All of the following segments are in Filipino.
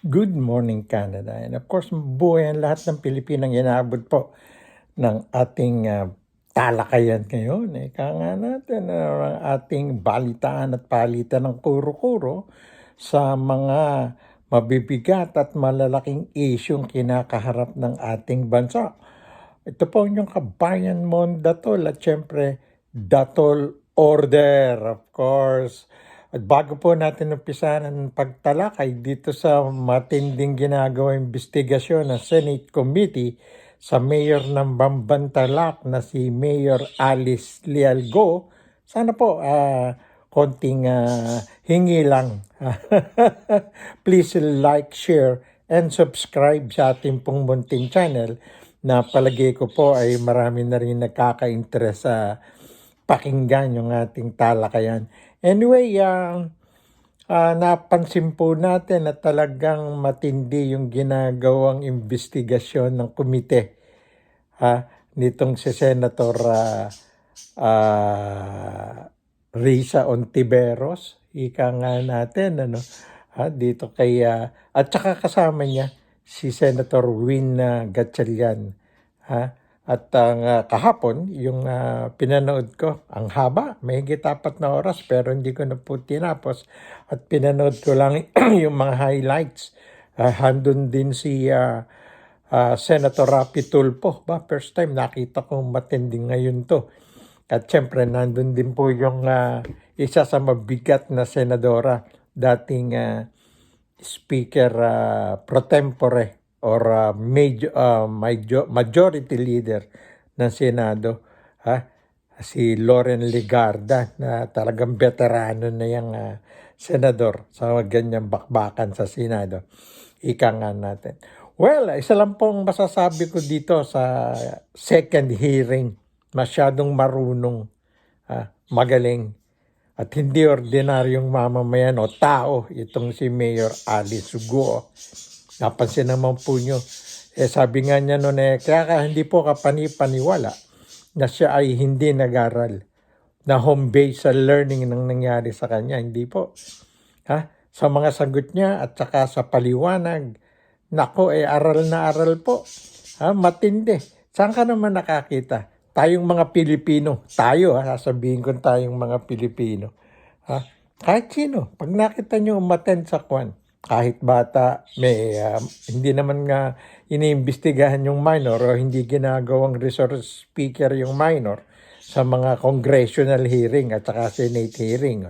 Good morning, Canada. And of course, buhay ang lahat ng Pilipinang inaabot po ng ating talakayan ngayon. Ika nga natin ang ating balitaan at palitan ng kuro-kuro sa mga mabibigat at malalaking isyong kinakaharap ng ating bansa. Ito po yung kabayan mo, Datol, at syempre, Datol Order, of course. At bago po natin umpisahan ang pagtalakay dito sa matinding ginagawa investigasyon ng Senate Committee sa Mayor ng Bambantarlac na si Mayor Alice Lialgo, sana po konting hingi lang. Please like, share, and subscribe sa ating pong munting channel na palagay ko po ay marami na rin nagkaka-interest sa pakinggan yung ating talakayan. Anyway, napansin po natin na talagang matindi yung ginagawang investigasyon ng komite nitong si Senator Risa Ontiveros, ika nga natin, dito kay, at saka kasama niya si Senator Win Gatchalian. At kahapon, yung pinanood ko, ang haba, mahigit 4 na oras, pero hindi ko na po tinapos. At pinanood ko lang yung mga highlights. Handun din si Senator Rapi Tulfo. First time nakita kong matinding ngayon to. At syempre, nandun din po yung isa sa mabigat na senadora, dating Speaker pro tempore or majority leader ng Senado, si Loren Legarda, na talagang veterano na yung senador sa ganyang bakbakan sa Senado. Ika nga natin. Well, isa lang pong masasabi ko dito sa second hearing. Masyadong marunong, magaling, at hindi ordinaryong mamamayan o tao itong si Mayor Alice Guo. Napansin naman po nyo, sabi nga niya noon, kaya hindi po kapani-paniwala na siya ay hindi nag-aral, na home base sa learning nang nangyari sa kanya. Hindi po. Sa mga sagot niya at saka sa paliwanag, nako, aral na aral po. Matindi. Saan ka naman nakakita? Tayong mga Pilipino, sasabihin ko tayong mga Pilipino. Kahit sino, pag nakita nyo umattend sa kwan, kahit bata, may hindi naman nga iniimbestigahan yung minor o hindi ginagawang resource speaker yung minor sa mga congressional hearing at saka Senate hearing.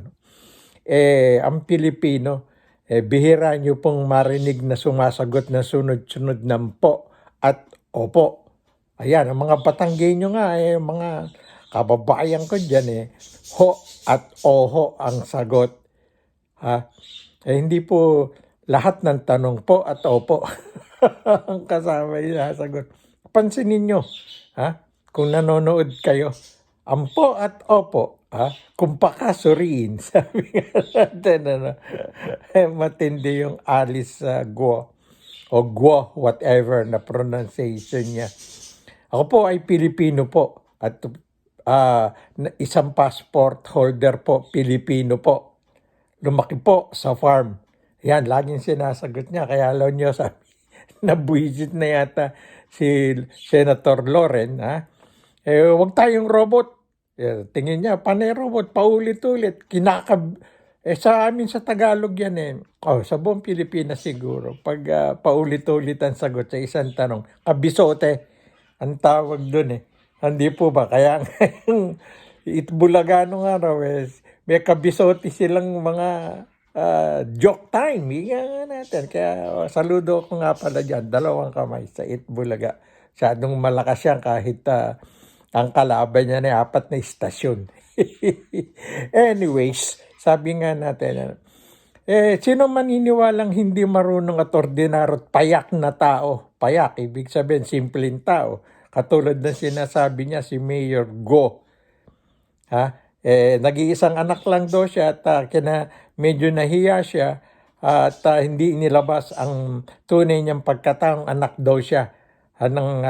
Ang Pilipino, bihira nyo pong marinig na sumasagot na sunod-sunod ng po at opo. Ayan, ang mga Batanggenyo nga, mga kababayan ko dyan, ho at oho ang sagot. Hindi po lahat ng tanong po at opo ang kasama yung sagot. Pansinin nyo, kung nanonood kayo, ang po at opo, kung pakasuriin, sabi nga natin, matindi yung Alice Guo o Guo, whatever na pronunciation niya. Ako po ay Pilipino po at isang passport holder po, Pilipino po. Lumaki po sa farm. Yan, laging sinasagot niya. Kaya alam niyo, sabi, nabuisit na yata si Senator Loren. Huwag tayong robot. Tingin niya, panay robot, paulit-ulit. sa amin sa Tagalog yan sa buong Pilipinas siguro. Pag paulit-ulit ang sagot sa isang tanong, kabisote ang tawag doon Hindi po ba? Kaya ngayong Itbulagano nga raw may kabisote silang mga joke time. Higa nga natin. Kaya saludo ko nga pala dyan. 2 kamay sa Itbulaga. Masyadong malakas yan kahit ang kalaban niya na 4 na istasyon. Anyways, sabi nga natin, sino maniniwalang hindi marunong at ordinaryo at payak na tao? Payak, ibig sabihin, simpleng tao. Katulad ng sinasabi niya si Mayor Go. Nag-iisang anak lang daw siya at medyo nahiya siya at hindi inilabas ang tunay niyang pagkataong anak daw siya ng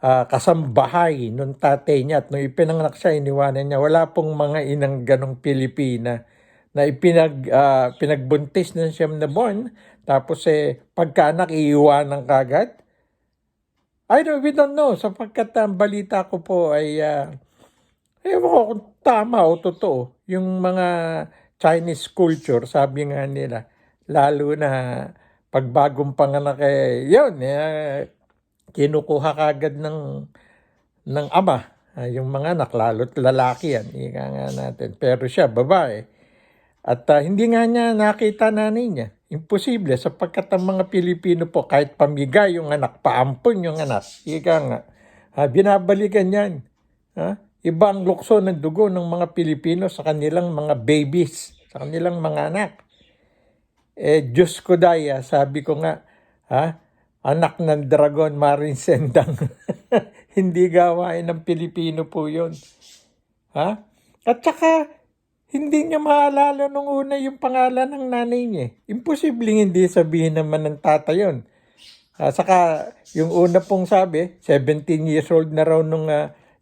kasambahay nung tatay niya. At nung ipinanganak siya, iniwanan niya. Wala pong mga inang ganong Pilipina na pinagbuntis ng 9 na buwan, tapos pagkaanak iiwanan kagad? We don't know, sapagkat ang balita ko po ay ewan ko kung tama o totoo. Yung mga Chinese culture, sabi nga nila, lalo na pag bagong panganak yun, kinukuha kagad ng ama. Yung mga anak, lalo't lalaki yan, ika nga natin. Pero siya, babae. At hindi nga niya nakita nanay niya. Imposible, sapagkat ang mga Pilipino po, kahit pamigay yung anak, paampon yung anak, ika nga, binabalikan yan. Iba ang lukso ng dugo ng mga Pilipino sa kanilang mga babies, sa kanilang mga anak. Diyos ko daya, sabi ko nga, anak ng dragon, maring sendang. Hindi gawain ng Pilipino po yun. At saka, hindi niya maalala nung una yung pangalan ng nanay niya. Imposibleng hindi sabihin naman ng tata yun. Saka, yung una pong sabi, 17 years old na raw nung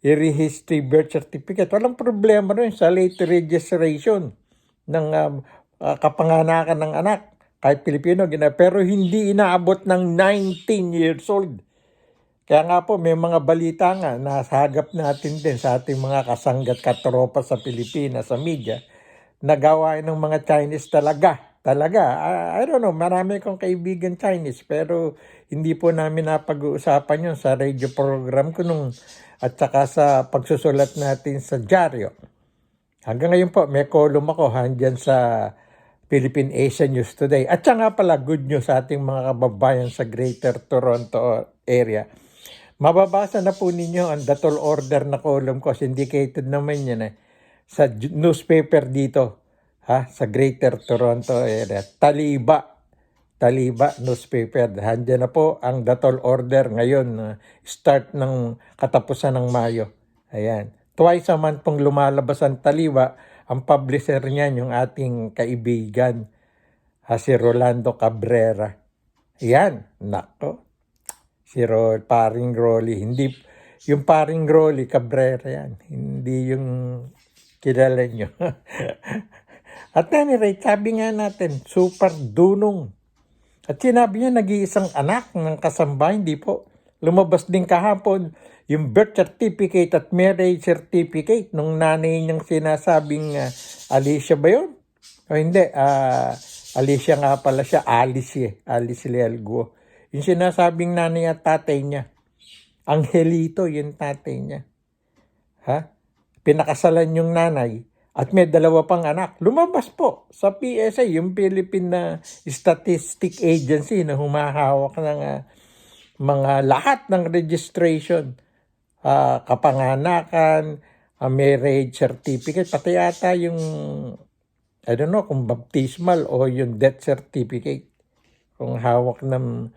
i-rehistory birth certificate. Walang problema rin sa late registration ng kapanganakan ng anak. Kahit Pilipino, pero hindi inaabot ng 19 years old. Kaya nga po, may mga balita nga na sagap natin din sa ating mga kasanggat katropa sa Pilipinas, sa media, na gawain ng mga Chinese talaga. I don't know, marami kong kaibigan Chinese, pero hindi po namin napag-uusapan yun sa radio program ko at saka sa pagsusulat natin sa dyaryo. Hanggang ngayon po, may column ako dyan sa Philippine Asian News Today. At saka nga pala, good news sa ating mga kababayan sa Greater Toronto area. Mababasa na po ninyo ang datol order na column ko, syndicated naman yan sa newspaper dito sa Greater Toronto area. Taliba newspaper. Handyan na po ang datol order ngayon, start ng katapusan ng Mayo. Ayan. Twice a month pong lumalabas ang Taliba. Ang publisher niyan yung ating kaibigan, si Rolando Cabrera. Ayan, nako. Paring Rolly. Hindi, yung paring Rolly Cabrera yan. Hindi yung kilala nyo. At anyway, sabi nga natin, super dunong. At sinabi niya, nag-iisang anak ng kasambay, hindi po. Lumabas din kahapon yung birth certificate at marriage certificate nung nanay niyang sinasabing Alicia ba yun? O hindi, Alicia nga pala siya, Alice Lealguo. Yung sinasabing nanay at tatay niya. Angelito yung tatay niya. Pinakasalan yung nanay at may 2 pang anak. Lumabas po sa PSA, yung Philippine Statistic Agency na humahawak ng mga lahat ng registration, kapanganakan, marriage certificate, pati yata yung, I don't know kung baptismal o yung death certificate, kung hawak ng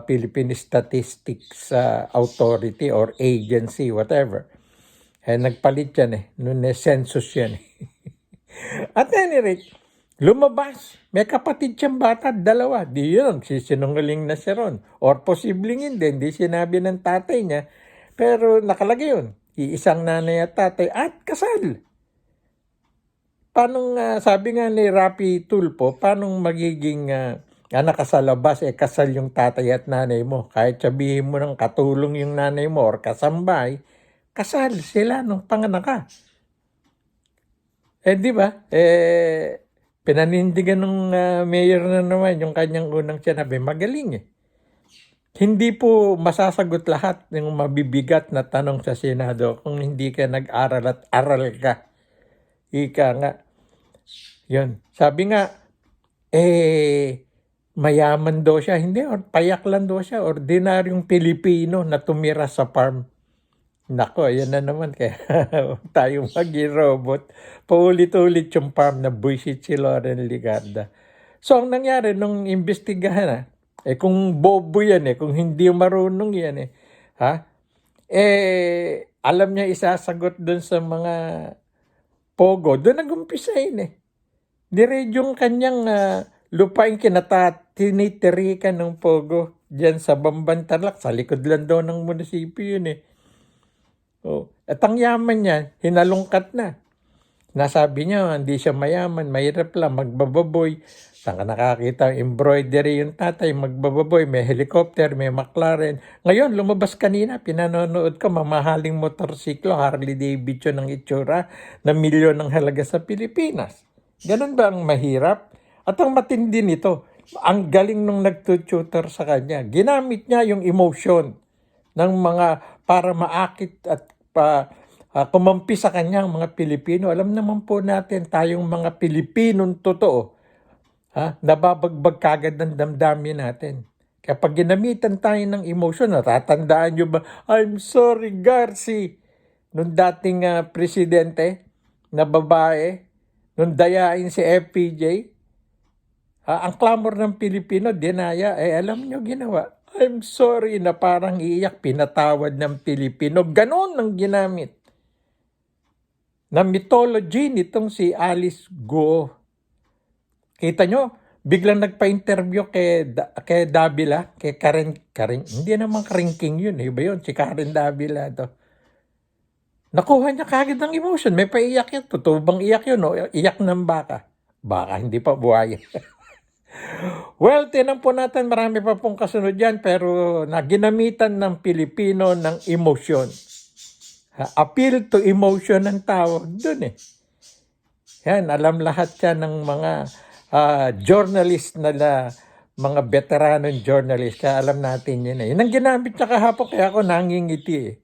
Philippine Statistics Authority or Agency, whatever. Nagpalit yan noon census yan. At any rate, lumabas. May kapatid siyang bata, 2. Di yun, sisinungaling na siya ron. Or posibleng hindi sinabi ng tatay niya. Pero nakalagay yun. Iisang nanay at tatay at kasal. Paano sabi nga ni Rapi Tulfo, paano magiging anak ka sa labas, kasal yung tatay at nanay mo. Kahit sabihin mo ng katulong yung nanay mo or kasambay, kasal sila nung panganak ka. Di ba? Pinanindigan ng mayor na naman yung kanyang unang sinabi. Magaling Hindi po masasagot lahat ng mabibigat na tanong sa Senado kung hindi ka nag-aral at aral ka. Ika nga. Yun. Sabi nga, mayaman daw siya. Hindi, payak lang daw siya. Ordinaryong Pilipino na tumira sa farm. Nako, yan na naman. Kaya tayo mag-robot. Paulit-ulit yung farm na buisit si Loren Legarda. So, ang nangyari nung imbestigahan kung bobo yan kung hindi marunong yan alam niya isasagot dun sa mga pogo. Doon nag-umpisa yun Diretso yung kanyang lupain tinitirikan ng pogo dyan sa Bambantarlak. Sa likod lang daw ng munisipyo yun At ang yaman niya, hinalungkat na. Nasabi niya, hindi siya mayaman, mahirap lang, magbababoy. Saan ka nakakita? Embroidery yung tatay, magbababoy, may helicopter, may McLaren. Ngayon, lumabas kanina, pinanonood ko, mamahaling motorsiklo, Harley Davidson ng itsura, na milyon ng halaga sa Pilipinas. Ganun ba ang mahirap? At ang matindi nito, ang galing nung nagtututor sa kanya. Ginamit niya yung emotion ng mga para maakit at kumampi sa kanya ang mga Pilipino. Alam naman po natin tayong mga Pilipinong totoo, nababagbag kagad ng damdamin natin. Kaya pag ginamitan tayo ng emotion, natatandaan nyo ba, I'm sorry Garci, nung dating presidente na babae, nung dayain si FPJ, ang clamor ng Pilipino, dinaya, alam nyo ginawa, I'm sorry na parang iiyak, pinatawad ng Pilipino. Ganon ang ginamit na mythology nitong si Alice Guo. Kita nyo, biglang nagpa-interview kay Davila, kay Karen, hindi naman Karingking yun, iba yun, si Karen Davila to. Nakuha niya kagad ng emotion, may paiyak yun, totoo bang iyak yun, o iyak ng baka? Baka, hindi pa buhaya. Well, tinan po natin, marami pa pong kasunod yan, pero naginamitan ng Pilipino ng emosyon. Appeal to emotion ang tawag dun eh. Yan, alam lahat yan ng mga journalist mga veteranong journalist. Kaya alam natin yun eh. Yun ang ginamit niya kahapon, kaya ako nangingiti eh.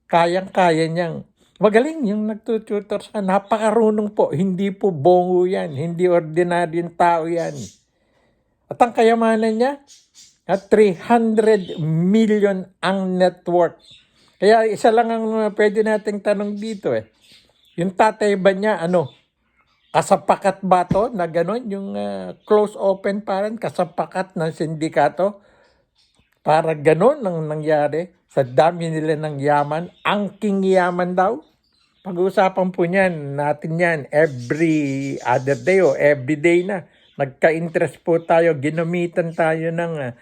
Kayang-kaya niyang. Magaling yung nagtututor sa napakarunong po. Hindi po bongo yan. Hindi ordinaryong tao yan. At ang kayamanan niya, 300 million ang net worth. Kaya isa lang ang pwede nating tanong dito eh. Yung tatay ba niya, kasapakat ba to na gano'n? Yung close open parent, kasapakat ng sindikato? Para gano'n ang nangyari sa dami nila ng yaman. Angking yaman daw. Pag-uusapan po niyan, natin yan every other day o every day na. Nagka-interest po tayo, ginamitan tayo ng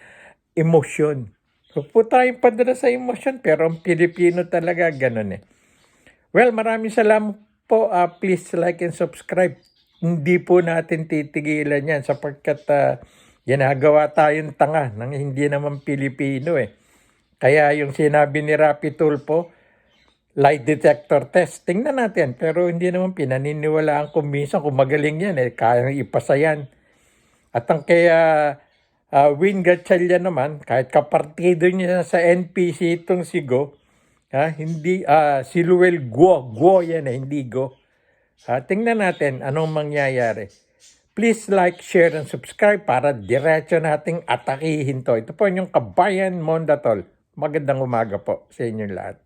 emosyon. So po tayong padala sa emosyon, pero ang Pilipino talaga ganun eh. Well, maraming salamat po. Please like and subscribe. Hindi po natin titigilan yan sapagkat ginagawa tayong tanga ng hindi naman Pilipino eh. Kaya yung sinabi ni Rapi Tulfo, lie detector test, tingnan natin. Pero hindi naman pinaniniwalaan kung minsan kung magaling yan eh, kayang ipasa yan. At ang kaya Win Gatchalian naman, kahit kapartido niya sa NPC itong si Go, hindi, si Luel Guo yan eh, hindi Go. Tingnan natin anong mangyayari. Please like, share, and subscribe para diretso nating atakihin to. Ito po yung Kabayan Mondatol. Magandang umaga po sa inyong lahat.